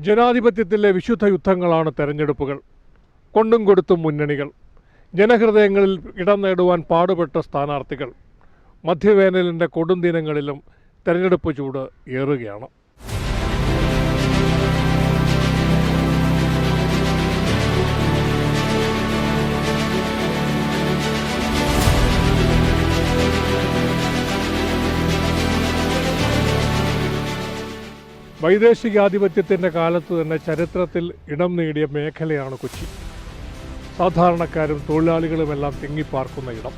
ജനാധിപത്യത്തിലെ വിശുദ്ധ യുദ്ധങ്ങളാണ് തെരഞ്ഞെടുപ്പുകൾ. കൊണ്ടും കൊടുത്തും മുന്നണികൾ, ജനഹൃദയങ്ങളിൽ ഇടം നേടുവാൻ പാടുപെട്ട സ്ഥാനാർത്ഥികൾ. മധ്യവേനലിൻ്റെ കൊടുംദിനങ്ങളിലും തെരഞ്ഞെടുപ്പ് ചൂട് ഏറുകയാണ്. വൈദേശികാധിപത്യത്തിൻ്റെ കാലത്ത് തന്നെ ചരിത്രത്തിൽ ഇടം നേടിയ മേഖലയാണ് കൊച്ചി. സാധാരണക്കാരും തൊഴിലാളികളുമെല്ലാം തിങ്ങിപ്പാർക്കുന്ന ഇടം.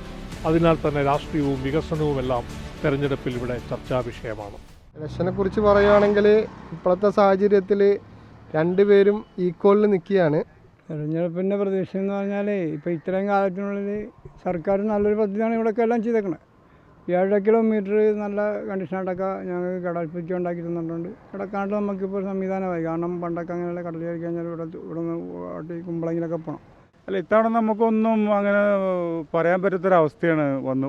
അതിനാൽ തന്നെ രാഷ്ട്രീയവും വികസനവുമെല്ലാം തെരഞ്ഞെടുപ്പിൽ ഇവിടെ ചർച്ചാ വിഷയമാണ്. ഇലക്ഷനെ കുറിച്ച് പറയുകയാണെങ്കിൽ ഇപ്പോഴത്തെ സാഹചര്യത്തിൽ രണ്ടുപേരും ഈക്വലിൽ നിൽക്കുകയാണ്. തെരഞ്ഞെടുപ്പിൻ്റെ പ്രതീക്ഷ എന്ന് പറഞ്ഞാൽ ഇപ്പോൾ ഇത്രയും കാലത്തിനുള്ളിൽ സർക്കാർ നല്ലൊരു പദ്ധതിയാണ് ഇവിടെയൊക്കെ എല്ലാം ചെയ്തേക്കണത്. 7 കിലോമീറ്റർ നല്ല കണ്ടീഷനായിട്ടൊക്കെ ഞങ്ങൾക്ക് കടൽപ്പിച്ച് ഉണ്ടാക്കി തന്നിട്ടുണ്ട്. കിടക്കാണ്ട് നമുക്കിപ്പോൾ സംവിധാനമായി. കാരണം പണ്ടൊക്കെ അങ്ങനെയുള്ള കടൽ കയറി കഴിഞ്ഞാൽ ഇവിടെ നിന്ന് കുമ്പളങ്ങിലൊക്കെ പോകണം. അല്ല, ഇത്തവണ നമുക്കൊന്നും അങ്ങനെ പറയാൻ പറ്റാത്തൊരവസ്ഥയാണ്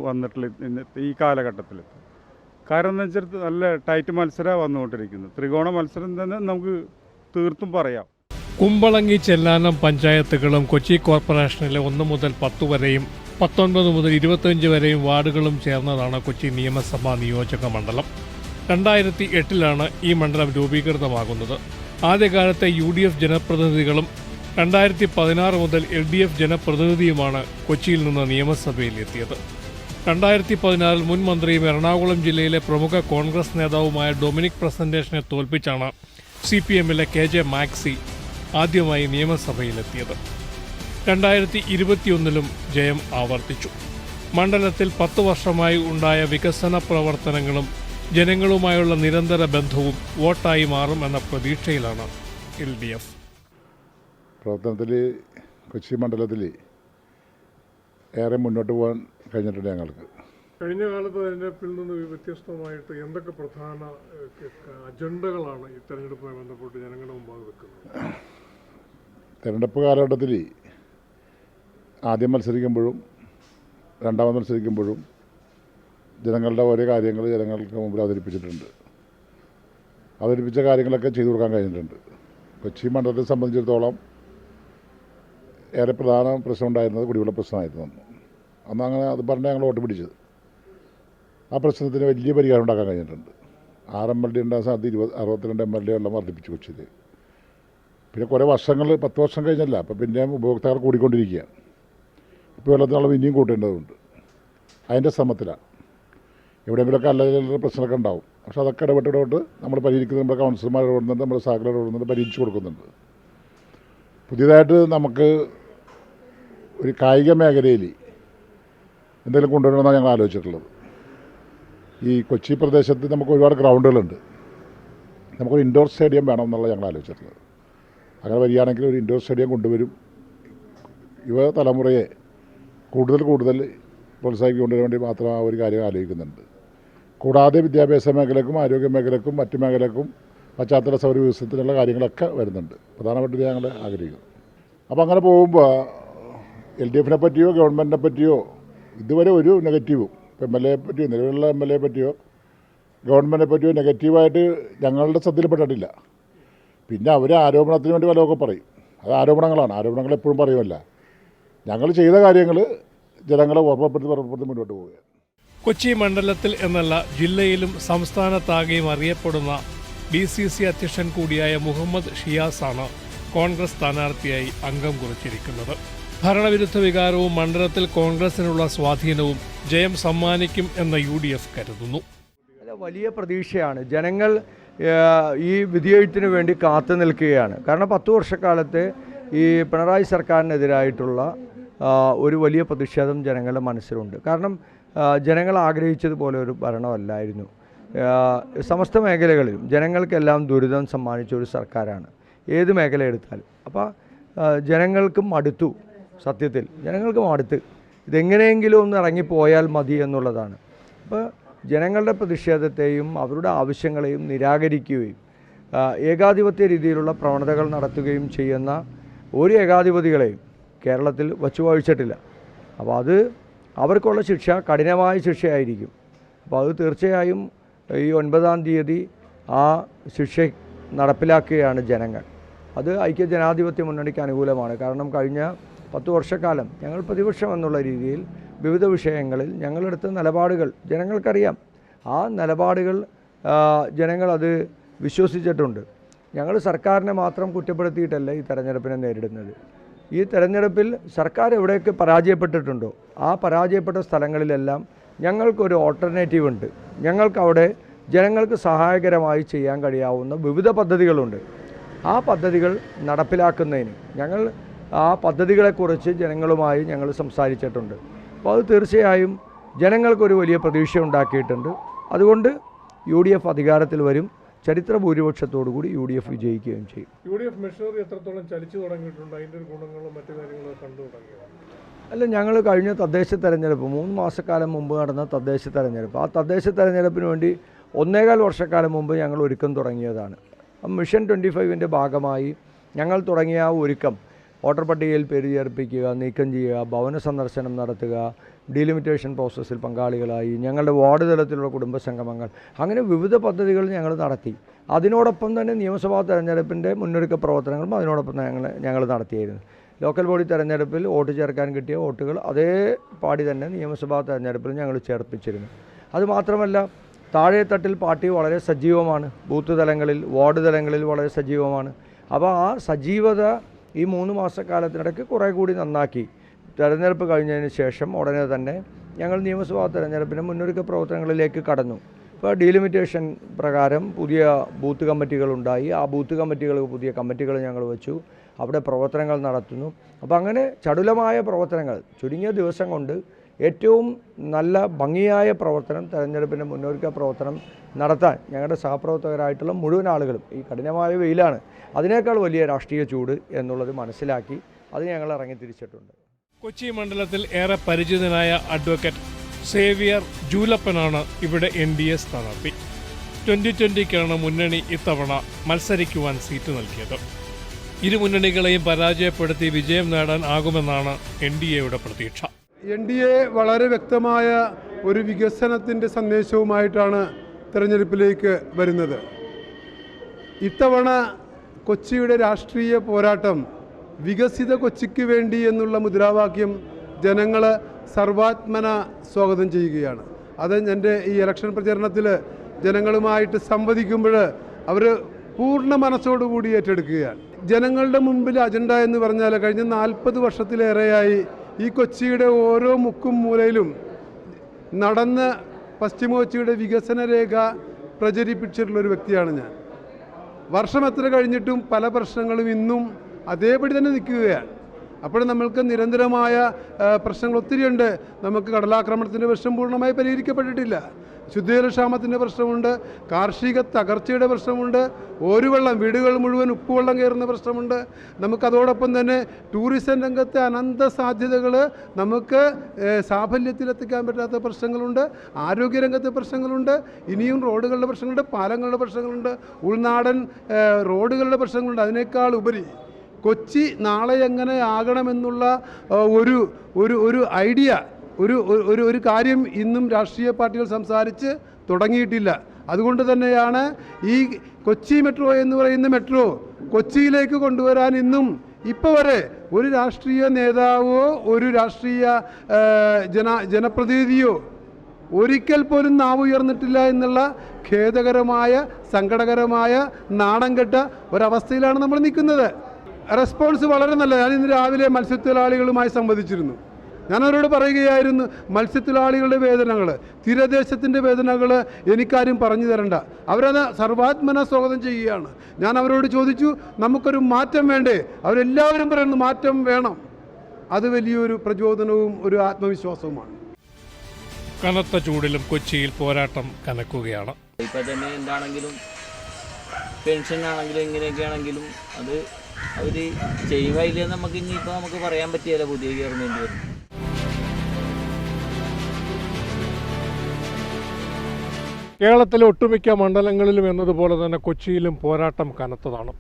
വന്നിട്ടുള്ളത് ഈ കാലഘട്ടത്തിൽ. കാരണം എന്ന് വെച്ചാൽ നല്ല ടൈറ്റ് മത്സരമാണ് വന്നുകൊണ്ടിരിക്കുന്നത്. ത്രികോണ മത്സരം തന്നെ നമുക്ക് തീർത്തും പറയാം. കുമ്പളങ്ങി, ചെല്ലാനം പഞ്ചായത്തുകളും കൊച്ചി കോർപ്പറേഷനിലെ 1 മുതൽ 10 വരെയും 19 മുതൽ 25 വരെയും വാർഡുകളും ചേർന്നതാണ് കൊച്ചി നിയമസഭാ നിയോജക മണ്ഡലം. 2008 ഈ മണ്ഡലം രൂപീകൃതമാകുന്നത്. ആദ്യകാലത്തെ UDF ജനപ്രതിനിധികളും 2016 മുതൽ LDF ജനപ്രതിനിധിയുമാണ് കൊച്ചിയിൽ നിന്ന് നിയമസഭയിൽ എത്തിയത്. 2016 മുൻ മന്ത്രിയും എറണാകുളം ജില്ലയിലെ പ്രമുഖ കോൺഗ്രസ് നേതാവുമായ ഡൊമിനിക് പ്രസന്റേഷനെ തോൽപ്പിച്ചാണ് CPMലെ KJ മാക്സി ആദ്യമായി നിയമസഭയിലെത്തിയത്. 2021 ജയം ആവർത്തിച്ചു. മണ്ഡലത്തിൽ 10 വർഷമായി ഉണ്ടായ വികസന പ്രവർത്തനങ്ങളും ജനങ്ങളുമായുള്ള നിരന്തര ബന്ധവും വോട്ടായി മാറും എന്ന പ്രതീക്ഷയിലാണ് LDF. പ്രവർത്തനത്തിൽ കൊച്ചി മണ്ഡലത്തിൽ ഏറെ മുന്നോട്ട് പോകാൻ കഴിഞ്ഞിട്ടുണ്ട് ഞങ്ങൾക്ക്. കഴിഞ്ഞ കാലത്ത് തെരഞ്ഞെടുപ്പിൽ നിന്ന് വ്യത്യസ്തമായിട്ട് എന്തൊക്കെ പ്രധാന അജണ്ടകളാണ് ഈ തെരഞ്ഞെടുപ്പുമായി ബന്ധപ്പെട്ട് ജനങ്ങളുടെ മുമ്പാകെ വെക്കുന്നത്? തെരഞ്ഞെടുപ്പ് കാലഘട്ടത്തിൽ ആദ്യം മത്സരിക്കുമ്പോഴും രണ്ടാമത് മത്സരിക്കുമ്പോഴും ജനങ്ങളുടെ ഓരോ കാര്യങ്ങൾ ജനങ്ങൾക്ക് മുമ്പിൽ അവതരിപ്പിച്ചിട്ടുണ്ട്. അവതരിപ്പിച്ച കാര്യങ്ങളൊക്കെ ചെയ്തു കൊടുക്കാൻ കഴിഞ്ഞിട്ടുണ്ട്. കൊച്ചി മണ്ഡലത്തെ സംബന്ധിച്ചിടത്തോളം ഏറെ പ്രധാന പ്രശ്നം ഉണ്ടായിരുന്നത് കുടിവെള്ള പ്രശ്നമായിരുന്നു. അന്ന് അങ്ങനെ അത് പറഞ്ഞാൽ ഞങ്ങൾ വോട്ട് പിടിച്ചത്. ആ പ്രശ്നത്തിന് വലിയ പരിഹാരം ഉണ്ടാക്കാൻ കഴിഞ്ഞിട്ടുണ്ട്. 6 MLD ഉണ്ടാകുന്ന സ്ഥലത്ത് 62 MLD എല്ലാം വർദ്ധിപ്പിച്ചു കൊച്ചിയിൽ. പിന്നെ കുറേ വർഷങ്ങൾ 10 വർഷം കഴിഞ്ഞല്ല, അപ്പം പിന്നെ ഉപഭോക്താക്കൾ കൂടിക്കൊണ്ടിരിക്കുകയാണ്. ഇപ്പോൾ വെള്ളത്തിനുള്ള ഇനിയും കൂട്ടേണ്ടതുണ്ട്. അതിൻ്റെ ശ്രമത്തിലാണ്. എവിടെയെങ്കിലുമൊക്കെ അല്ലെങ്കിൽ പ്രശ്നമൊക്കെ ഉണ്ടാവും. പക്ഷെ അതൊക്കെ ഇടപെട്ട് നമ്മൾ പരിഹരിക്കുന്നത്. നമ്മുടെ കൗൺസിലർമാർ ഇടപെടുന്നുണ്ട്, നമ്മുടെ സാഹചര്യം ഇടപെടുന്നുണ്ട്, പരിഹരിച്ചു കൊടുക്കുന്നുണ്ട്. പുതിയതായിട്ട് നമുക്ക് ഒരു കായിക മേഖലയിൽ എന്തെങ്കിലും കൊണ്ടുവരണമെന്നാണ് ഞങ്ങൾ ആലോചിച്ചിട്ടുള്ളത്. ഈ കൊച്ചി പ്രദേശത്ത് നമുക്ക് ഒരുപാട് ഗ്രൗണ്ടുകളുണ്ട്. നമുക്കൊരു ഇൻഡോർ സ്റ്റേഡിയം വേണമെന്നുള്ള ഞങ്ങൾ ആലോചിച്ചിട്ടുള്ളത്. അങ്ങനെ വരികയാണെങ്കിൽ ഒരു ഇൻഡോർ സ്റ്റേഡിയം കൊണ്ടുവരും. യുവ തലമുറയെ കൂടുതൽ പ്രോത്സാഹിപ്പിക്കൊണ്ടുവരാൻ വേണ്ടി മാത്രം ആ ഒരു കാര്യം ആലോചിക്കുന്നുണ്ട്. കൂടാതെ വിദ്യാഭ്യാസ മേഖലക്കും ആരോഗ്യ മേഖലക്കും മറ്റു മേഖലക്കും പശ്ചാത്തല സൗകര്യ വികസനത്തിനുള്ള കാര്യങ്ങളൊക്കെ വരുന്നുണ്ട്. പ്രധാനപ്പെട്ടത് ഞങ്ങൾ ആഗ്രഹിക്കുന്നു. അപ്പോൾ അങ്ങനെ പോകുമ്പോൾ LDFനെ പറ്റിയോ ഗവൺമെൻറ്റിനെ പറ്റിയോ ഇതുവരെ ഒരു നെഗറ്റീവും MLA പറ്റിയോ നിലവിലുള്ള MLA പറ്റിയോ ഗവൺമെൻറ്റിനെ പറ്റിയോ നെഗറ്റീവായിട്ട് ഞങ്ങളുടെ ശ്രദ്ധയിൽപ്പെട്ടിട്ടില്ല. പിന്നെ അവർ ആരോപണത്തിന് വേണ്ടി വല്ലതൊക്കെ പറയും. അത് ആരോപണങ്ങളാണ്. ആരോപണങ്ങൾ എപ്പോഴും പറയുമല്ല. ഞങ്ങൾ ചെയ്ത കാര്യങ്ങൾ ജനങ്ങളെ ഉറപ്പപ്പെടുത്തി മുന്നോട്ട് പോവുകയാണ്. കൊച്ചി മണ്ഡലത്തിൽ എന്നല്ല ജില്ലയിലും സംസ്ഥാനത്താകെയും അറിയപ്പെടുന്ന DCC അധ്യക്ഷൻ കൂടിയായ മുഹമ്മദ് ഷിയാസാണ് കോൺഗ്രസ് സ്ഥാനാർത്ഥിയായി അംഗം കുറിച്ചിരിക്കുന്നത്. ഭരണവിരുദ്ധ വികാരവും മണ്ഡലത്തിൽ കോൺഗ്രസിനുള്ള സ്വാധീനവും ജയം സമ്മാനിക്കും എന്ന് UDF കരുതുന്നു. വലിയ പ്രതീക്ഷയാണ്. ജനങ്ങൾ ഈ വിധിയെഴുത്തിന് വേണ്ടി കാത്തു നിൽക്കുകയാണ്. കാരണം 10 വർഷക്കാലത്തെ ഈ പിണറായി സർക്കാരിനെതിരായിട്ടുള്ള ഒരു വലിയ പ്രതിഷേധം ജനങ്ങളുടെ മനസ്സിലുണ്ട്. കാരണം ജനങ്ങൾ ആഗ്രഹിച്ചതുപോലെ ഒരു ഭരണമല്ലായിരുന്നു. സമസ്ത മേഖലകളിലും ജനങ്ങൾക്കെല്ലാം ദുരിതം സമ്മാനിച്ച ഒരു സർക്കാരാണ് ഏത് മേഖല എടുത്താലും. അപ്പോൾ ജനങ്ങൾക്കും മടുത്തു. സത്യത്തിൽ ജനങ്ങൾക്ക് മടുത്ത് ഇതെങ്ങനെയെങ്കിലും ഒന്ന് ഇറങ്ങിപ്പോയാൽ മതി എന്നുള്ളതാണ്. അപ്പോൾ ജനങ്ങളുടെ പ്രതിഷേധത്തെയും അവരുടെ ആവശ്യങ്ങളെയും നിരാകരിക്കുകയും ഏകാധിപത്യ രീതിയിലുള്ള പ്രവണതകൾ നടത്തുകയും ചെയ്യുന്ന ഒരു ഏകാധിപതികളെയും കേരളത്തിൽ വച്ചുവാഴിച്ചിട്ടില്ല. അപ്പോൾ അത് അവർക്കുള്ള ശിക്ഷ കഠിനമായ ശിക്ഷയായിരിക്കും. അപ്പോൾ അത് തീർച്ചയായും ഈ 9-ാം തീയതി ആ ശിക്ഷ നടപ്പിലാക്കുകയാണ് ജനങ്ങൾ. അത് ഐക്യജനാധിപത്യ മുന്നണിക്ക് അനുകൂലമാണ്. കാരണം കഴിഞ്ഞ 10 വർഷക്കാലം ഞങ്ങൾ പ്രതിപക്ഷം എന്നുള്ള രീതിയിൽ വിവിധ വിഷയങ്ങളിൽ ഞങ്ങളെടുത്ത നിലപാടുകൾ ജനങ്ങൾക്കറിയാം. ആ നിലപാടുകൾ ജനങ്ങളത് വിശ്വസിച്ചിട്ടുണ്ട്. ഞങ്ങൾ സർക്കാരിനെ മാത്രം കുറ്റപ്പെടുത്തിയിട്ടല്ല ഈ തെരഞ്ഞെടുപ്പിനെ നേരിടുന്നത്. ഈ തെരഞ്ഞെടുപ്പിൽ സർക്കാർ എവിടെയൊക്കെ പരാജയപ്പെട്ടിട്ടുണ്ടോ ആ പരാജയപ്പെട്ട സ്ഥലങ്ങളിലെല്ലാം ഞങ്ങൾക്കൊരു ഓൾട്ടർനേറ്റീവ് ഉണ്ട്. ഞങ്ങൾക്കവിടെ ജനങ്ങൾക്ക് സഹായകരമായി ചെയ്യാൻ കഴിയാവുന്ന വിവിധ പദ്ധതികളുണ്ട്. ആ പദ്ധതികൾ നടപ്പിലാക്കുന്നതിന് ഞങ്ങൾ ആ പദ്ധതികളെക്കുറിച്ച് ജനങ്ങളുമായി ഞങ്ങൾ സംസാരിച്ചിട്ടുണ്ട്. അപ്പോൾ അത് തീർച്ചയായും ജനങ്ങൾക്കൊരു വലിയ പ്രതീക്ഷ ഉണ്ടാക്കിയിട്ടുണ്ട്. അതുകൊണ്ട് UDF അധികാരത്തിൽ വരും. ചരിത്ര ഭൂരിപക്ഷത്തോടു കൂടി UDF വിജയിക്കുകയും ചെയ്യും. UDF മെഷീനറി എത്രത്തോളം ചലിച്ചു തുടങ്ങിയിട്ടുണ്ട്? അതിൻ്റെ ഗുണങ്ങളും മറ്റു കാര്യങ്ങളും കണ്ടു തുടങ്ങിയത്? അല്ല, ഞങ്ങൾ കഴിഞ്ഞ തദ്ദേശ തെരഞ്ഞെടുപ്പ് 3 മാസക്കാലം മുമ്പ് നടന്ന തദ്ദേശ തെരഞ്ഞെടുപ്പ്, ആ തദ്ദേശ തെരഞ്ഞെടുപ്പിന് വേണ്ടി 1.25 വർഷക്കാലം മുമ്പ് ഞങ്ങൾ ഒരുക്കം തുടങ്ങിയതാണ്. മിഷൻ 25ൻ്റെ ഭാഗമായി ഞങ്ങൾ തുടങ്ങിയ ആ ഒരുക്കം വോട്ടർ പട്ടികയിൽ പേര് ചേർപ്പിക്കുക, നീക്കം ചെയ്യുക, ഭവന സന്ദർശനം നടത്തുക, ഡീലിമിറ്റേഷൻ പ്രോസസ്സിൽ പങ്കാളികളായി, ഞങ്ങളുടെ വാർഡ് തലത്തിലുള്ള കുടുംബ സംഗമങ്ങൾ, അങ്ങനെ വിവിധ പദ്ധതികൾ ഞങ്ങൾ നടത്തി. അതിനോടൊപ്പം തന്നെ നിയമസഭാ തെരഞ്ഞെടുപ്പിൻ്റെ മുന്നൊരുക്ക പ്രവർത്തനങ്ങളും അതിനോടൊപ്പം ഞങ്ങൾ നടത്തിയായിരുന്നു. ലോക്കൽ ബോഡി തെരഞ്ഞെടുപ്പിൽ വോട്ട് ചേർക്കാൻ കിട്ടിയ വോട്ടുകൾ അതേ പാടി തന്നെ നിയമസഭാ തെരഞ്ഞെടുപ്പിൽ ഞങ്ങൾ ചേർപ്പിച്ചിരുന്നു. അതുമാത്രമല്ല, താഴെത്തട്ടിൽ പാർട്ടി വളരെ സജീവമാണ്. ബൂത്ത് തലങ്ങളിൽ, വാർഡ് തലങ്ങളിൽ വളരെ സജീവമാണ്. അപ്പോൾ ആ സജീവത ഈ 3 മാസക്കാലത്തിനിടയ്ക്ക് കുറേ കൂടി നന്നാക്കി. തെരഞ്ഞെടുപ്പ് കഴിഞ്ഞതിന് ശേഷം ഉടനെ തന്നെ ഞങ്ങൾ നിയമസഭാ തെരഞ്ഞെടുപ്പിന് മുന്നൊരുക്ക പ്രവർത്തനങ്ങളിലേക്ക് കടന്നു. ഇപ്പോൾ ഡീലിമിറ്റേഷൻ പ്രകാരം പുതിയ ബൂത്ത് കമ്മിറ്റികളുണ്ടായി. ആ ബൂത്ത് കമ്മിറ്റികൾക്ക് പുതിയ കമ്മിറ്റികൾ ഞങ്ങൾ വെച്ചു. അവിടെ പ്രവർത്തനങ്ങൾ നടത്തുന്നു. അപ്പോൾ അങ്ങനെ ചടുലമായ പ്രവർത്തനങ്ങൾ ചുരുങ്ങിയ ദിവസം കൊണ്ട് ഏറ്റവും നല്ല ഭംഗിയായ പ്രവർത്തനം, തെരഞ്ഞെടുപ്പിൻ്റെ മുന്നൊരുക്ക പ്രവർത്തനം നടത്താൻ ഞങ്ങളുടെ സഹപ്രവർത്തകരായിട്ടുള്ള മുഴുവൻ ആളുകളും, ഈ കഠിനമായ വെയിലാണ്, അതിനേക്കാൾ വലിയ രാഷ്ട്രീയ ചൂട് എന്നുള്ളത് മനസ്സിലാക്കി അത് ഞങ്ങൾ ഇറങ്ങിത്തിരിച്ചിട്ടുണ്ട്. കൊച്ചി മണ്ഡലത്തിൽ ഏറെ പരിചിതനായ അഡ്വക്കേറ്റ് സേവിയർ ജൂലപ്പനാണ് ഇവിടെ NDA സ്ഥാനാർത്ഥി. 2020-ക്കാണ് മുന്നണി ഇത്തവണ മത്സരിക്കുവാൻ സീറ്റ് നൽകിയത്. ഇരു മുന്നണികളെയും പരാജയപ്പെടുത്തി വിജയം നേടാൻ ആകുമെന്നാണ് NDAയുടെ പ്രതീക്ഷ. NDA വളരെ വ്യക്തമായ ഒരു വികസനത്തിൻ്റെ സന്ദേശവുമായിട്ടാണ് തെരഞ്ഞെടുപ്പിലേക്ക് വരുന്നത്. ഇത്തവണ കൊച്ചിയുടെ രാഷ്ട്രീയ പോരാട്ടം വികസിത കൊച്ചിക്ക് വേണ്ടി എന്നുള്ള മുദ്രാവാക്യം ജനങ്ങൾ സർവാത്മന സ്വാഗതം ചെയ്യുകയാണ്. അത് എൻ്റെ ഈ ഇലക്ഷൻ പ്രചരണത്തിൽ ജനങ്ങളുമായിട്ട് സംവദിക്കുമ്പോൾ അവർ പൂർണ്ണ മനസ്സോടുകൂടി ഏറ്റെടുക്കുകയാണ്. ജനങ്ങളുടെ മുൻപിൽ അജണ്ട എന്ന് പറഞ്ഞാൽ കഴിഞ്ഞ 40 വർഷത്തിലേറെയായി ഈ കൊച്ചിയുടെ ഓരോ മുക്കും മൂലയിലും നടന്ന് പശ്ചിമ കൊച്ചിയുടെ വികസന രേഖ പ്രചരിപ്പിച്ചിട്ടുള്ളൊരു വ്യക്തിയാണ് ഞാൻ. വർഷം എത്ര കഴിഞ്ഞിട്ടും പല പ്രശ്നങ്ങളും ഇന്നും അതേപടി തന്നെ നിൽക്കുകയാണ്. അപ്പോൾ നമ്മൾക്ക് നിരന്തരമായ പ്രശ്നങ്ങൾ ഒത്തിരിയുണ്ട്. നമുക്ക് കടലാക്രമണത്തിൻ്റെ പ്രശ്നം പൂർണ്ണമായി പരിഹരിക്കപ്പെട്ടിട്ടില്ല. ശുദ്ധജലക്ഷാമത്തിൻ്റെ പ്രശ്നമുണ്ട്, കാർഷിക തകർച്ചയുടെ പ്രശ്നമുണ്ട്, ഓരുവെള്ളം, വീടുകൾ മുഴുവൻ ഉപ്പുവെള്ളം കയറുന്ന പ്രശ്നമുണ്ട്. നമുക്കതോടൊപ്പം തന്നെ ടൂറിസം രംഗത്തെ അനന്ത സാധ്യതകൾ നമുക്ക് സാഫല്യത്തിലെത്തിക്കാൻ പറ്റാത്ത പ്രശ്നങ്ങളുണ്ട്, ആരോഗ്യരംഗത്തെ പ്രശ്നങ്ങളുണ്ട്, ഇനിയും റോഡുകളുടെ പ്രശ്നങ്ങളുണ്ട്, പാലങ്ങളുടെ പ്രശ്നങ്ങളുണ്ട്, ഉൾനാടൻ റോഡുകളുടെ പ്രശ്നങ്ങളുണ്ട്. അതിനേക്കാൾ ഉപരി കൊച്ചി നാളെ എങ്ങനെ ആകണമെന്നുള്ള ഒരു ഐഡിയ, ഒരു കാര്യം ഇന്നും രാഷ്ട്രീയ പാർട്ടികൾ സംസാരിച്ച് തുടങ്ങിയിട്ടില്ല. അതുകൊണ്ട് തന്നെയാണ് ഈ കൊച്ചി മെട്രോ എന്ന് പറയുന്ന മെട്രോ കൊച്ചിയിലേക്ക് കൊണ്ടുവരാൻ ഇന്നും ഇപ്പോൾ വരെ ഒരു രാഷ്ട്രീയ നേതാവോ ഒരു രാഷ്ട്രീയ ജനപ്രതിനിധിയോ ഒരിക്കൽ പോലും നാവ് ഉയർന്നിട്ടില്ല എന്നുള്ള ഖേദകരമായ, സങ്കടകരമായ, നാണംകെട്ട ഒരവസ്ഥയിലാണ് നമ്മൾ നിൽക്കുന്നത്. റെസ്പോൺസ് വളരെ നല്ല. ഞാൻ ഇന്ന് രാവിലെ മത്സ്യത്തൊഴിലാളികളുമായി സംവദിച്ചിരുന്നു. ഞാൻ അവരോട് പറയുകയായിരുന്നു, മത്സ്യത്തൊഴിലാളികളുടെ വേദനകൾ, തീരദേശത്തിൻ്റെ വേദനകൾ എനിക്കാരും പറഞ്ഞു തരണ്ട. അവരത് സർവാത്മന സ്വാഗതം ചെയ്യുകയാണ്. ഞാൻ അവരോട് ചോദിച്ചു, നമുക്കൊരു മാറ്റം വേണ്ടേ? അവരെല്ലാവരും പറയുന്നു മാറ്റം വേണം. അത് വലിയൊരു പ്രചോദനവും ഒരു ആത്മവിശ്വാസവുമാണ്. കനത്ത ചൂടിലും കൊച്ചിയിൽ പോരാട്ടം കനക്കുകയാണ്. ഇപ്പം തന്നെ എന്താണെങ്കിലും പെൻഷൻ ആണെങ്കിലും എങ്ങനെയൊക്കെ ആണെങ്കിലും അത് അവർ ചെയ്യുകയില്ല. നമുക്ക് ഇനിയിപ്പോൾ നമുക്ക് പറയാൻ പറ്റിയല്ല പുതിയ ഗവൺമെൻറ് വരും. കേരളത്തിലെ ഒട്ടുമിക്ക മണ്ഡലങ്ങളിലും എന്നതുപോലെ തന്നെ കൊച്ചിയിലും പോരാട്ടം കനത്തതാണ്.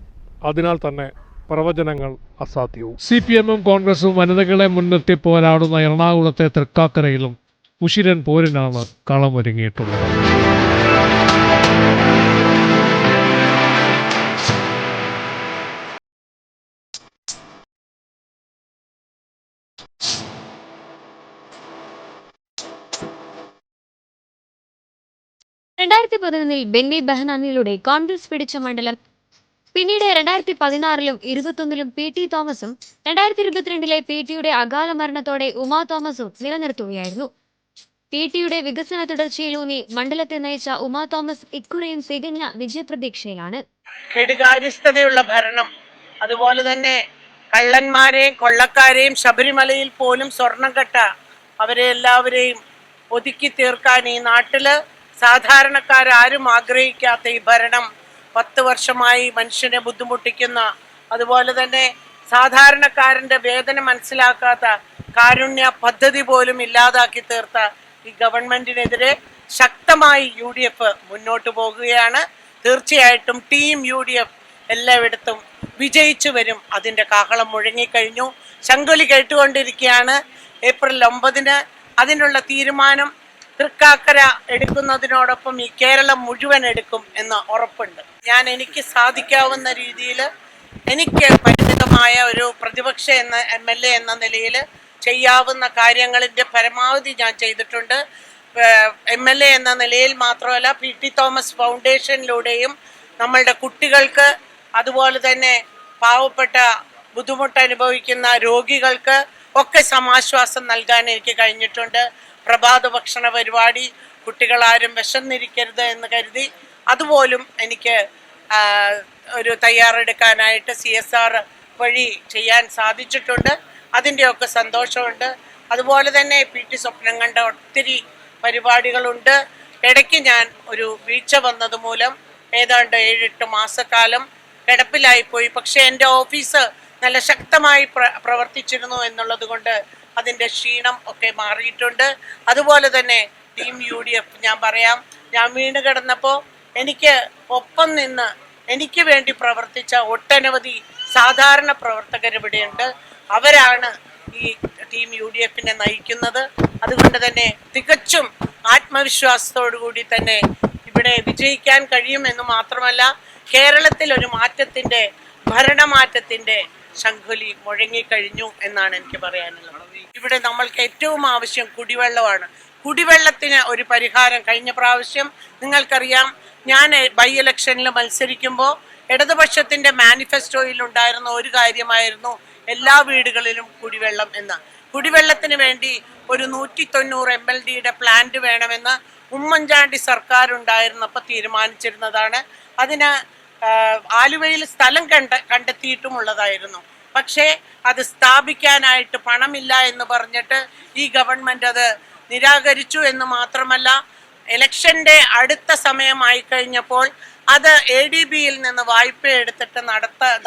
അതിനാൽ തന്നെ പ്രവചനങ്ങൾ അസാധ്യവും. CPM-ഉം കോൺഗ്രസും വനിതകളെ മുൻനിർത്തി പോരാടുന്ന എറണാകുളത്തെ തൃക്കാക്കരയിലും ഉശിരൻ പോരിനാണ് കളമൊരുങ്ങിയിട്ടുള്ളത്. 2011 ബെന്നി ബെഹനാനിലൂടെ കോൺഗ്രസ് പിടിച്ച മണ്ഡലം. പിന്നീട് 2016 21 പി ടി തോമസും 2022 പി ടിയുടെ അകാല മരണത്തോടെ ഉമാ തോമസും നിലനിർത്തുകയായിരുന്നു. പി ടിയുടെ വികസന തുടർച്ചയിലൂന്നി മണ്ഡലത്തെ നയിച്ച ഉമാ തോമസ് ഇക്കുറിയും തികഞ്ഞ വിജയപ്രതീക്ഷയിലാണ്. കെടുകാര്യസ്ഥതയുള്ള ഭരണം, അതുപോലെ തന്നെ കള്ളന്മാരെയും കൊള്ളക്കാരെയും ശബരിമലയിൽ പോലും സ്വർണം കെട്ട അവരെ എല്ലാവരെയും ഒതുക്കി തീർക്കാൻ ഈ നാട്ടില് സാധാരണക്കാരും ആഗ്രഹിക്കാത്ത ഈ ഭരണം 10 വർഷമായി മനുഷ്യനെ ബുദ്ധിമുട്ടിക്കുന്ന, അതുപോലെ തന്നെ സാധാരണക്കാരൻ്റെ വേദന മനസ്സിലാക്കാത്ത, കാരുണ്യ പദ്ധതി പോലും ഇല്ലാതാക്കി തീർത്ത ഈ ഗവൺമെന്റിനെതിരെ ശക്തമായി UDF മുന്നോട്ട് പോകുകയാണ്. തീർച്ചയായിട്ടും ടീം UDF എല്ലായിടത്തും വിജയിച്ചു വരും. അതിൻ്റെ കാഹളം മുഴങ്ങിക്കഴിഞ്ഞു, ശങ്കുലി കേട്ടുകൊണ്ടിരിക്കുകയാണ്. ഏപ്രിൽ 9 അതിനുള്ള തീരുമാനം തൃക്കാക്കര എടുക്കുന്നതിനോടൊപ്പം ഈ കേരളം മുഴുവൻ എടുക്കും എന്ന് ഉറപ്പുണ്ട്. എനിക്ക് സാധിക്കാവുന്ന രീതിയിൽ എനിക്ക് പരിമിതമായ ഒരു പ്രതിപക്ഷ MLA എന്ന നിലയിൽ ചെയ്യാവുന്ന കാര്യങ്ങളിൻ്റെ പരമാവധി ഞാൻ ചെയ്തിട്ടുണ്ട്. MLA എന്ന നിലയിൽ മാത്രമല്ല, PT തോമസ് ഫൗണ്ടേഷനിലൂടെയും നമ്മളുടെ കുട്ടികൾക്ക്, അതുപോലെ തന്നെ പാവപ്പെട്ട ബുദ്ധിമുട്ട് അനുഭവിക്കുന്ന രോഗികൾക്ക് ഒക്കെ സമാശ്വാസം നൽകാൻ എനിക്ക് കഴിഞ്ഞിട്ടുണ്ട്. പ്രഭാത ഭക്ഷണ പരിപാടി, കുട്ടികളാരും വിശന്നിരിക്കരുത് എന്ന് കരുതി അതുപോലും എനിക്ക് ഒരു തയ്യാറെടുക്കാനായിട്ട് CSR വഴി ചെയ്യാൻ സാധിച്ചിട്ടുണ്ട്. അതിൻ്റെയൊക്കെ സന്തോഷമുണ്ട്. അതുപോലെ തന്നെ PT സ്വപ്നം കണ്ട ഒത്തിരി പരിപാടികളുണ്ട്. ഇടയ്ക്ക് ഞാൻ ഒരു വീഴ്ച വന്നത് മൂലം ഏതാണ്ട് 7-8 മാസക്കാലം കിടപ്പിലായിപ്പോയി. പക്ഷേ എൻ്റെ ഓഫീസ് നല്ല ശക്തമായി പ്രവർത്തിച്ചിരുന്നു എന്നുള്ളത് കൊണ്ട് അതിൻ്റെ ക്ഷീണം ഒക്കെ മാറിയിട്ടുണ്ട്. അതുപോലെ തന്നെ ടീം UDF ഞാൻ പറയാം, ഞാൻ വീണ് കിടന്നപ്പോൾ എനിക്ക് ഒപ്പം നിന്ന് എനിക്ക് വേണ്ടി പ്രവർത്തിച്ച ഒട്ടനവധി സാധാരണ പ്രവർത്തകരിവിടെയുണ്ട്. അവരാണ് ഈ ടീം UDFനെ നയിക്കുന്നത്. അതുകൊണ്ട് തന്നെ തികച്ചും ആത്മവിശ്വാസത്തോടു കൂടി തന്നെ ഇവിടെ വിജയിക്കാൻ കഴിയുമെന്ന് മാത്രമല്ല, കേരളത്തിൽ ഒരു മാറ്റത്തിൻ്റെ, ഭരണമാറ്റത്തിൻ്റെ ശംഖുലി മുഴങ്ങിക്കഴിഞ്ഞു എന്നാണ് എനിക്ക് പറയാനുള്ളത്. ഇവിടെ നമ്മൾക്ക് ഏറ്റവും ആവശ്യം കുടിവെള്ളമാണ്. കുടിവെള്ളത്തിന് ഒരു പരിഹാരം കഴിഞ്ഞ പ്രാവശ്യം നിങ്ങൾക്കറിയാം, ഞാൻ ബൈ ഇലക്ഷനിൽ മത്സരിക്കുമ്പോൾ ഇടതുപക്ഷത്തിൻ്റെ മാനിഫെസ്റ്റോയിൽ ഉണ്ടായിരുന്ന ഒരു കാര്യമായിരുന്നു എല്ലാ വീടുകളിലും കുടിവെള്ളം എന്ന്. കുടിവെള്ളത്തിന് വേണ്ടി ഒരു 190 MLD പ്ലാന്റ് വേണമെന്ന് ഉമ്മൻചാണ്ടി സർക്കാർ ഉണ്ടായിരുന്നപ്പോൾ തീരുമാനിച്ചിരുന്നതാണ്. അതിന് ആലുവയിൽ സ്ഥലം കണ്ടെത്തിയിട്ടുമുള്ളതായിരുന്നു. പക്ഷേ അത് സ്ഥാപിക്കാനായിട്ട് പണമില്ല എന്ന് പറഞ്ഞിട്ട് ഈ ഗവൺമെൻറ് അത് നിരാകരിച്ചു എന്ന് മാത്രമല്ല, ഇലക്ഷൻ്റെ അടുത്ത സമയമായി കഴിഞ്ഞപ്പോൾ അത് ADBയിൽ നിന്ന് വായ്പ എടുത്തിട്ട്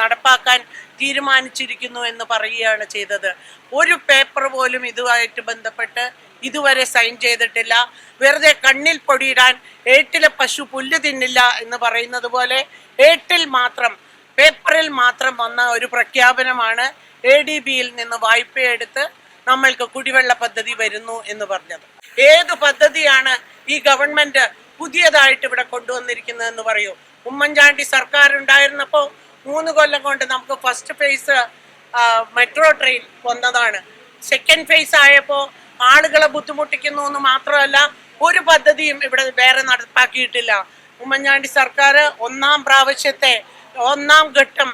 നടപ്പാക്കാൻ തീരുമാനിച്ചിരിക്കുന്നു എന്ന് പറയുകയാണ് ചെയ്തത്. ഒരു പേപ്പർ പോലും ഇതുമായിട്ട് ബന്ധപ്പെട്ട് ഇതുവരെ സൈൻ ചെയ്തിട്ടില്ല. വെറുതെ കണ്ണിൽ പൊടിയിടാൻ ഏട്ടിലെ പശു പുല്ല് തിന്നില്ല എന്ന് പറയുന്നത് പോലെ ഏട്ടിൽ മാത്രം, പേപ്പറിൽ മാത്രം വന്ന ഒരു പ്രഖ്യാപനമാണ് ADBയിൽ നിന്ന് വായ്പയെടുത്ത് നമ്മൾക്ക് കുടിവെള്ള പദ്ധതി വരുന്നു എന്ന് പറഞ്ഞത്. ഏത് പദ്ധതിയാണ് ഈ ഗവൺമെന്റ് പുതിയതായിട്ട് ഇവിടെ കൊണ്ടുവന്നിരിക്കുന്നതെന്ന് പറയൂ. ഉമ്മൻചാണ്ടി സർക്കാർ ഉണ്ടായിരുന്നപ്പോൾ 3 കൊല്ലം കൊണ്ട് നമുക്ക് ഫസ്റ്റ് ഫേസ് മെട്രോ ട്രെയിൻ വന്നതാണ്. സെക്കൻഡ് ഫേസ് ആയപ്പോൾ ആളുകളെ ബുദ്ധിമുട്ടിക്കുന്നു എന്ന് മാത്രമല്ല, ഒരു പദ്ധതിയും ഇവിടെ വേറെ നടപ്പാക്കിയിട്ടില്ല. ഉമ്മൻചാണ്ടി സർക്കാർ ഒന്നാം ഘട്ടം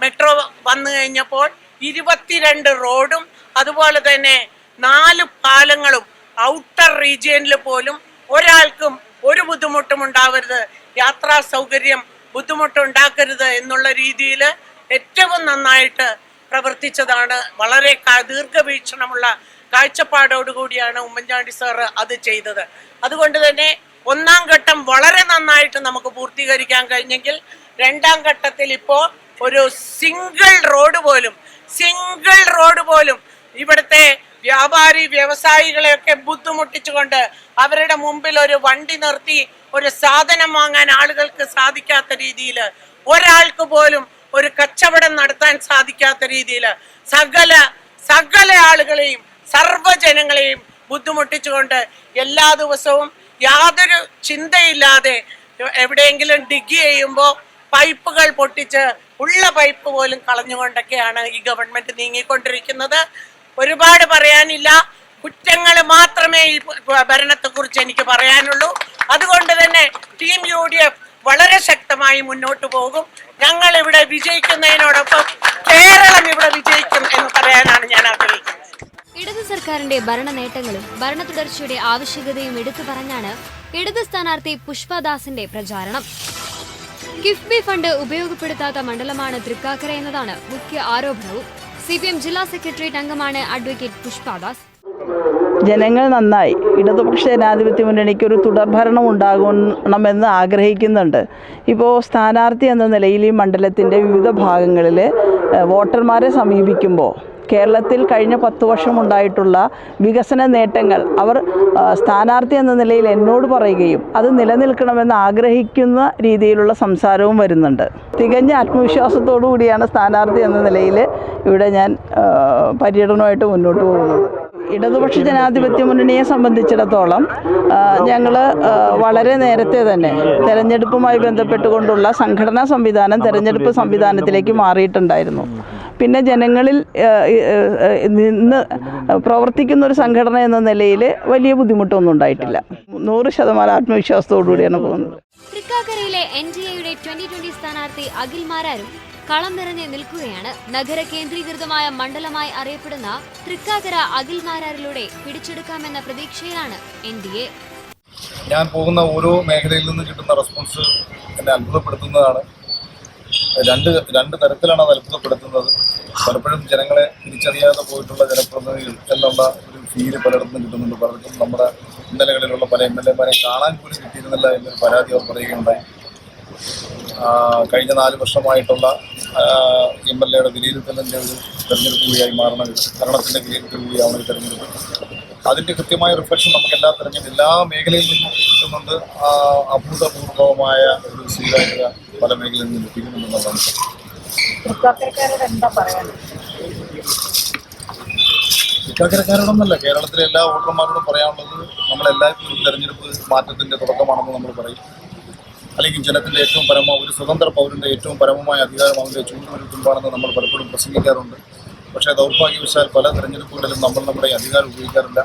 മെട്രോ വന്നു കഴിഞ്ഞപ്പോൾ 22 റോഡും അതുപോലെ തന്നെ 4 പാലങ്ങളും ഔട്ടർ റീജിയനിൽ പോലും ഒരാൾക്കും ഒരു ബുദ്ധിമുട്ടും ഉണ്ടാവരുത്, യാത്രാ സൗകര്യം ബുദ്ധിമുട്ടുണ്ടാക്കരുത് എന്നുള്ള രീതിയിൽ ഏറ്റവും നന്നായിട്ട് പ്രവർത്തിച്ചതാണ്. വളരെ ദീർഘവീക്ഷണമുള്ള കാഴ്ചപ്പാടോടുകൂടിയാണ് ഉമ്മൻചാണ്ടി സാർ അത് ചെയ്തത്. അതുകൊണ്ട് തന്നെ 1ാം ഘട്ടം വളരെ നന്നായിട്ട് നമുക്ക് പൂർത്തീകരിക്കാൻ കഴിഞ്ഞെങ്കിൽ 2ാം ഘട്ടത്തിൽ ഇപ്പോൾ ഒരു സിംഗിൾ റോഡ് പോലും ഇവിടുത്തെ വ്യാപാരി വ്യവസായികളെയൊക്കെ ബുദ്ധിമുട്ടിച്ചുകൊണ്ട് അവരുടെ മുമ്പിൽ ഒരു വണ്ടി നിർത്തി ഒരു സാധനം വാങ്ങാൻ ആളുകൾക്ക് സാധിക്കാത്ത രീതിയിൽ, ഒരാൾക്ക് പോലും ഒരു കച്ചവടം നടത്താൻ സാധിക്കാത്ത രീതിയിൽ സകല ആളുകളെയും സർവ്വജനങ്ങളെയും ബുദ്ധിമുട്ടിച്ചുകൊണ്ട് എല്ലാ ദിവസവും യാതൊരു ചിന്തയില്ലാതെ എവിടെയെങ്കിലും ഡിഗ് ചെയ്യുമ്പോൾ പൈപ്പുകൾ പൊട്ടിച്ച് ഉള്ള പൈപ്പ് പോലും കളഞ്ഞുകൊണ്ടൊക്കെയാണ് ഈ ഗവൺമെന്റ് നീങ്ങിക്കൊണ്ടിരിക്കുന്നത്. ഒരുപാട് പറയാനില്ല. കുറ്റങ്ങൾ മാത്രമേ ഈ ഭരണത്തെക്കുറിച്ച് എനിക്ക് പറയാനുള്ളൂ. അതുകൊണ്ട് തന്നെ ടീം UDF വളരെ ശക്തമായി മുന്നോട്ട് പോകും. ഞങ്ങൾ ഇവിടെ വിജയിക്കുന്നതിനോടൊപ്പം കേരളം ഇവിടെ വിജയിക്കും എന്ന് പറയാനാണ് ഞാൻ ആഗ്രഹിക്കുന്നത്. ഇടത് സർക്കാരിന്റെ ഭരണ നേട്ടങ്ങളും ഭരണ തുടർച്ചയുടെ ആവശ്യകതയും എടുത്തു പറഞ്ഞാണ് ഇടത് സ്ഥാനാർത്ഥി പുഷ്പദാസിന്റെ പ്രചാരണം. കിഫ്ബി ഫണ്ട് ഉപയോഗപ്പെടുത്താത്ത മണ്ഡലമാണ് തൃക്കാക്കര എന്നതാണ് മുഖ്യ ആരോപണവും. CPM ജില്ലാ സെക്രട്ടേറിയറ്റ് അംഗമാണ് അഡ്വക്കേറ്റ് പുഷ്പദാസ്. ജനങ്ങൾ നന്നായി ഇടതുപക്ഷ ജനാധിപത്യ മുന്നണിക്ക് ഒരു തുടർഭരണം ഉണ്ടാകണമെന്ന് ആഗ്രഹിക്കുന്നുണ്ട്. ഇപ്പോൾ സ്ഥാനാർത്ഥി എന്ന നിലയിൽ ഈ മണ്ഡലത്തിൻ്റെ വിവിധ ഭാഗങ്ങളിൽ വോട്ടർമാരെ സമീപിക്കുമ്പോൾ കേരളത്തിൽ കഴിഞ്ഞ 10 വർഷം ഉണ്ടായിട്ടുള്ള വികസന നേട്ടങ്ങൾ അവർ സ്ഥാനാർത്ഥി എന്ന നിലയിൽ എന്നോട് പറയുകയും അത് നിലനിൽക്കണമെന്ന് ആഗ്രഹിക്കുന്ന രീതിയിലുള്ള സംസാരവും വരുന്നുണ്ട്. തികഞ്ഞ ആത്മവിശ്വാസത്തോടു കൂടിയാണ് സ്ഥാനാർത്ഥി എന്ന നിലയിൽ ഇവിടെ ഞാൻ പര്യടനമായിട്ട് മുന്നോട്ട് പോകുന്നത്. ഇടതുപക്ഷ ജനാധിപത്യ മുന്നണിയെ സംബന്ധിച്ചിടത്തോളം ഞങ്ങൾ വളരെ നേരത്തെ തന്നെ തെരഞ്ഞെടുപ്പുമായി ബന്ധപ്പെട്ടുകൊണ്ടുള്ള സംഘടനാ സംവിധാനം തെരഞ്ഞെടുപ്പ് സംവിധാനത്തിലേക്ക് മാറിയിട്ടുണ്ടായിരുന്നു. പിന്നെ ജനങ്ങളിൽ നിന്ന് പ്രവർത്തിക്കുന്ന ഒരു സംഘടന എന്ന നിലയിൽ വലിയ ബുദ്ധിമുട്ടൊന്നും ഉണ്ടായിട്ടില്ല. 100% ആത്മവിശ്വാസത്തോടു കൂടിയാണ് പോകുന്നത്. തൃക്കാക്കരയിലെ NDAയുടെ 2020 സ്ഥാനാർത്ഥി അഖിൽ മാരാരും കളം നിറഞ്ഞ് നിൽക്കുകയാണ്. നഗര കേന്ദ്രീകൃതമായ മണ്ഡലമായി അറിയപ്പെടുന്ന തൃക്കാക്കര അഖിൽ മാരാരിലൂടെ പിടിച്ചെടുക്കാമെന്ന പ്രതീക്ഷയിലാണ് NDA. ഞാൻ പോകുന്ന ഓരോ മേഖലയിൽ നിന്ന് കിട്ടുന്ന റെസ്പോൺസ് എന്നെ അത്ഭുതപ്പെടുത്തുന്നതാണ്. രണ്ട് തരത്തിലാണ് അത് അത്ഭുതപ്പെടുത്തുന്നത്. പലപ്പോഴും ജനങ്ങളെ തിരിച്ചറിയാതെ പോയിട്ടുള്ള ജനപ്രതിനിധികൾ എന്നുള്ള ഒരു ഫീല് പലയിടത്തും കിട്ടുന്നുണ്ട്. പലർക്കും നമ്മുടെ ഇന്നലകളിലുള്ള പല MLA-മാരെ കാണാൻ പോലും കിട്ടിയിരുന്നില്ല എന്നൊരു പരാതി അവർ പറയുകയുണ്ടായി. കഴിഞ്ഞ 4 വർഷമായിട്ടുള്ള MLA-യുടെ വിലയിരുത്തലിൻ്റെ ഒരു തെരഞ്ഞെടുപ്പ് കൂടിയായി മാറണം, ഭരണത്തിൻ്റെ വിലയിരുത്തൽ കൂടിയാവണം ഈ തെരഞ്ഞെടുപ്പ്. അതിൻ്റെ കൃത്യമായ റിഫ്ലക്ഷൻ നമുക്ക് എല്ലാ മേഖലയിൽ നിന്നും കിട്ടുന്നുണ്ട്. അഭൂതപൂർവമായ ഒരു സ്വീകാര്യത പല മേഖലയിൽ നിന്നും ലഭിക്കുന്നുണ്ടെന്നുള്ളതാണ്. തൃക്കാക്കരക്കാരോടൊന്നല്ല, കേരളത്തിലെ എല്ലാ വോട്ടർമാരോടും പറയാനുള്ളത് നമ്മളെല്ലായ്പ്പോഴും തെരഞ്ഞെടുപ്പ് മാറ്റത്തിൻ്റെ തുടക്കമാണെന്ന് നമ്മൾ പറയും. അല്ലെങ്കിൽ ജനത്തിൻ്റെ ഒരു സ്വതന്ത്ര പൗരൻ്റെ ഏറ്റവും പരമമായ അധികാരം അവൻ്റെ ചൂണ്ടുവരു തുമ്പാണെന്ന് നമ്മൾ പലപ്പോഴും പ്രസംഗിക്കാറുണ്ട്. പക്ഷേ ദൗർഭാഗ്യവശാൽ പല തെരഞ്ഞെടുപ്പുകളിലും നമ്മുടെ അധികാരം ഉപയോഗിക്കാറില്ല.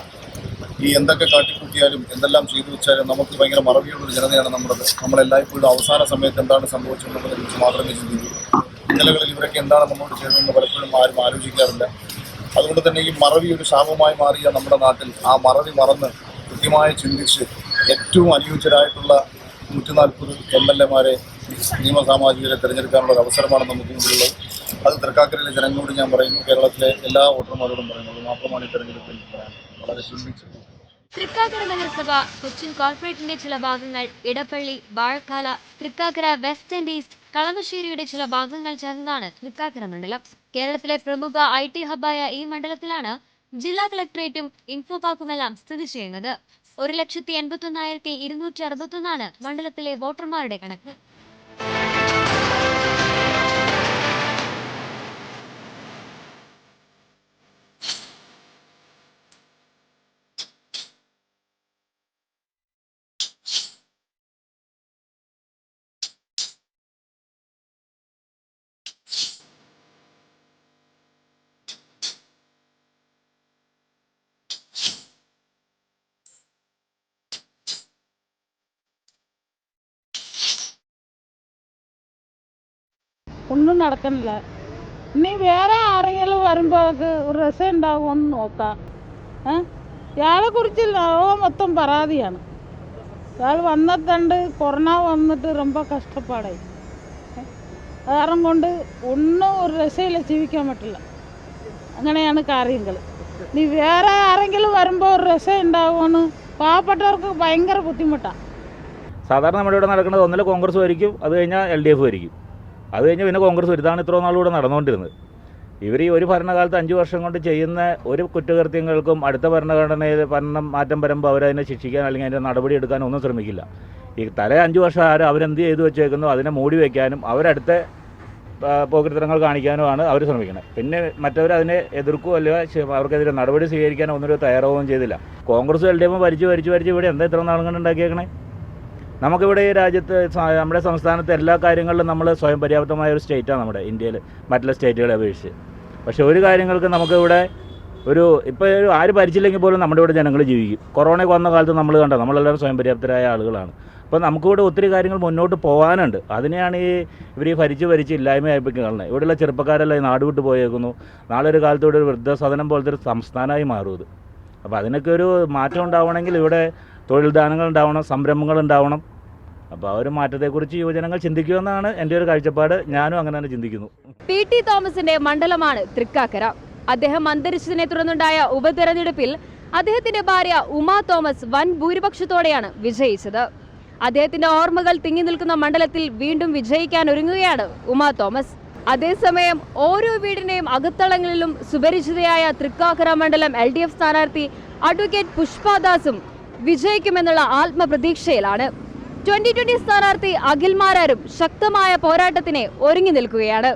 ഈ എന്തൊക്കെ കാട്ടിക്കൂട്ടിയാലും എന്തെല്ലാം ചെയ്തു വെച്ചാലും നമുക്ക് ഭയങ്കര മറവിയുള്ളൊരു ജനതയാണ് നമ്മുടേത്. നമ്മളെല്ലായ്പ്പോഴും അവസാന സമയത്ത് എന്താണ് സംഭവിച്ചതെന്നതിനെ കുറിച്ച് മാത്രമേ ചിന്തിക്കൂ. ഇന്നലകളിൽ ഇവരൊക്കെ എന്താണ് നമ്മോട് ചെയ്തതെന്ന് പലപ്പോഴും ആരും ആലോചിക്കാറില്ല. അതുകൊണ്ട് തന്നെ ഈ മറവി ഒരു ശാപമായി മാറിയ നമ്മുടെ നാട്ടിൽ ആ മറവി മറന്ന് കൃത്യമായി ചിന്തിച്ച് ഏറ്റവും അനുയോജ്യരായിട്ടുള്ള 140 MLA-മാരെ നിയമസാമാജികരെ തിരഞ്ഞെടുക്കാനുള്ള ഒരു അവസരമാണ് നമുക്ക് മുമ്പിലുള്ളത്. അത് തൃക്കാക്കരയിലെ ജനങ്ങളോട് ഞാൻ പറയുന്നു, കേരളത്തിലെ എല്ലാ വോട്ടർമാരോടും പറയുന്നത് മാത്രമാണ് ഈ തെരഞ്ഞെടുപ്പിൽ വളരെ ചിന്തിച്ചു. തൃക്കാക്കര നഗരസഭ, കൊച്ചിൻ കോർപ്പറേറ്റിന്റെ ചില ഭാഗങ്ങൾ, Edappally, Vazhakkala, Thrikkakara west and east, കളമശ്ശേരിയുടെ ചില ഭാഗങ്ങൾ ചേർന്നതാണ് തൃക്കാക്കര മണ്ഡലം. കേരളത്തിലെ പ്രമുഖ IT ഹബ്ബായ ഈ മണ്ഡലത്തിലാണ് ജില്ലാ കളക്ടറേറ്റും ഇൻഫോ പാർക്കുമെല്ലാം സ്ഥിതി ചെയ്യുന്നത്. 1,81,261 മണ്ഡലത്തിലെ വോട്ടർമാരുടെ കണക്ക്. ഒന്നും നടക്കണില്ല. ഇനി വേറെ ആരെങ്കിലും വരുമ്പോൾ ഒരു രസം ഉണ്ടാകുമെന്ന് നോക്കാം. ഇയാളെ കുറിച്ച് ലോകം മൊത്തം പരാതിയാണ്. ഇയാൾ വന്നിട്ടുണ്ട്, കൊറോണ വന്നിട്ട് ரொம்ப കഷ്ടപ്പാടായി. കാരണം കൊണ്ട് ഒന്നും ഒരു രസമില്ല, ജീവിക്കാൻ പറ്റില്ല. അങ്ങനെയാണ് കാര്യങ്ങൾ. ഇനി വേറെ ആരെങ്കിലും വരുമ്പോൾ ഒരു രസം ഉണ്ടാകുമെന്ന് പാവപ്പെട്ടവർക്ക് ഭയങ്കര ബുദ്ധിമുട്ടാണ്. സാധാരണ നമ്മുടെ ഇവിടെ നടക്കുന്നത് ഒന്നിലെ കോൺഗ്രസ് ഭരിക്കും, അത് കഴിഞ്ഞാൽ LDF ഭരിക്കും, അത് കഴിഞ്ഞ് പിന്നെ കോൺഗ്രസ് വരും. ഇതാണ് ഇത്ര നാളിലൂടെ നടന്നുകൊണ്ടിരുന്നത്. ഇവർ ഈ ഒരു ഭരണകാലത്ത് 5 വർഷം കൊണ്ട് ചെയ്യുന്ന ഒരു കുറ്റകൃത്യങ്ങൾക്കും അടുത്ത ഭരണഘടനയിൽ ഭരണം മാറ്റം വരുമ്പോൾ അവരതിനെ ശിക്ഷിക്കാൻ അല്ലെങ്കിൽ അതിൻ്റെ നടപടി എടുക്കാനും ഒന്നും ശ്രമിക്കില്ല. ഈ 5 വർഷം അവരെന്ത് ചെയ്തു വെച്ചേക്കുന്നു അതിനെ മൂടി വയ്ക്കാനും അവരടുത്ത പോക്കൃത്തരങ്ങൾ കാണിക്കാനുമാണ് അവർ ശ്രമിക്കുന്നത്. പിന്നെ മറ്റവർ അതിനെ എതിർക്കുകയോ അല്ലെങ്കിൽ അവർക്കെതിരെ നടപടി സ്വീകരിക്കാനോ ഒന്നും തയ്യാറാവുകയും ചെയ്തില്ല. കോൺഗ്രസ് LDF ഭരിച്ച് ഇവിടെ എന്താ ഇത്ര നാളും കൊണ്ട് ഉണ്ടാക്കിയേക്കണേ? നമുക്കിവിടെ ഈ രാജ്യത്ത് നമ്മുടെ സംസ്ഥാനത്തെ എല്ലാ കാര്യങ്ങളിലും നമ്മൾ സ്വയം പര്യാപ്തമായ ഒരു സ്റ്റേറ്റാണ് നമ്മുടെ ഇന്ത്യയിൽ മറ്റുള്ള സ്റ്റേറ്റുകളെ അപേക്ഷിച്ച്. പക്ഷേ ഒരു കാര്യങ്ങൾക്ക് നമുക്കിവിടെ ഇപ്പോൾ ആര് ഭരിച്ചില്ലെങ്കിൽ പോലും നമ്മുടെ ഇവിടെ ജനങ്ങൾ ജീവിക്കും. കൊറോണയൊക്കെ വന്ന കാലത്ത് നമ്മൾ കണ്ട നമ്മളെല്ലാവരും സ്വയം പര്യാപ്തരായ ആളുകളാണ്. അപ്പോൾ നമുക്കിവിടെ ഒത്തിരി കാര്യങ്ങൾ മുന്നോട്ട് പോകാനുണ്ട്. അതിനെയാണ് ഇവർ ഭരിച്ച് ഇല്ലായ്മയായിപ്പിക്കാൻ കാണുന്നത്. ഇവിടെയുള്ള ചെറുപ്പക്കാരെല്ലാം ഈ നാട് വിട്ട് പോയേക്കുന്നു. നാളെ ഒരു കാലത്ത് ഇവിടെ ഒരു വൃദ്ധസദനം പോലത്തെ ഒരു സംസ്ഥാനമായി മാറും ഇത്. അപ്പോൾ അതിനൊക്കെ ഒരു മാറ്റം ഉണ്ടാവണമെങ്കിൽ ഇവിടെ തൊഴിൽ ദാനങ്ങൾ ഉണ്ടാവണം, സംരംഭങ്ങൾ ഉണ്ടാവണം. അപ്പോൾ ആ ഒരു മാറ്റത്തെക്കുറിച്ച് യുവജനങ്ങൾ ചിന്തിക്കുമെന്നാണ് എൻ്റെ ഒരു കാഴ്ചപ്പാട്. ഞാനും അങ്ങനെ തന്നെ ചിന്തിക്കുന്നു. PT തോമസിന്റെ മണ്ഡലമാണ് തൃക്കാക്കര. അദ്ദേഹം അന്തരിച്ചതിനെ തുടർന്നുണ്ടായ ഉപതെരഞ്ഞെടുപ്പിൽ അദ്ദേഹത്തിന്റെ ഭാര്യ ഉമാ തോമസ് വൻ ഭൂരിപക്ഷത്തോടെയാണ് വിജയിച്ചത്. അദ്ദേഹത്തിന്റെ ഓർമ്മകൾ തിങ്ങി നിൽക്കുന്ന മണ്ഡലത്തിൽ വീണ്ടും വിജയിക്കാൻ ഒരുങ്ങുകയാണ് ഉമാ തോമസ്. അതേസമയം ഓരോ വീടിന്റെയും അകത്തളങ്ങളിലും സുപരിചിതയായ തൃക്കാക്കര മണ്ഡലം LDF സ്ഥാനാർത്ഥി അഡ്വക്കേറ്റ് പുഷ്പദാസും വിജയിക്കുമെന്നുള്ള ആത്മപ്രതീക്ഷയിലാണ്. 2020 സ്ഥാനാർത്ഥി അഖിൽ മാരാരും ശക്തമായ പോരാട്ടത്തിന് ഒരുങ്ങി നിൽക്കുകയാണ്.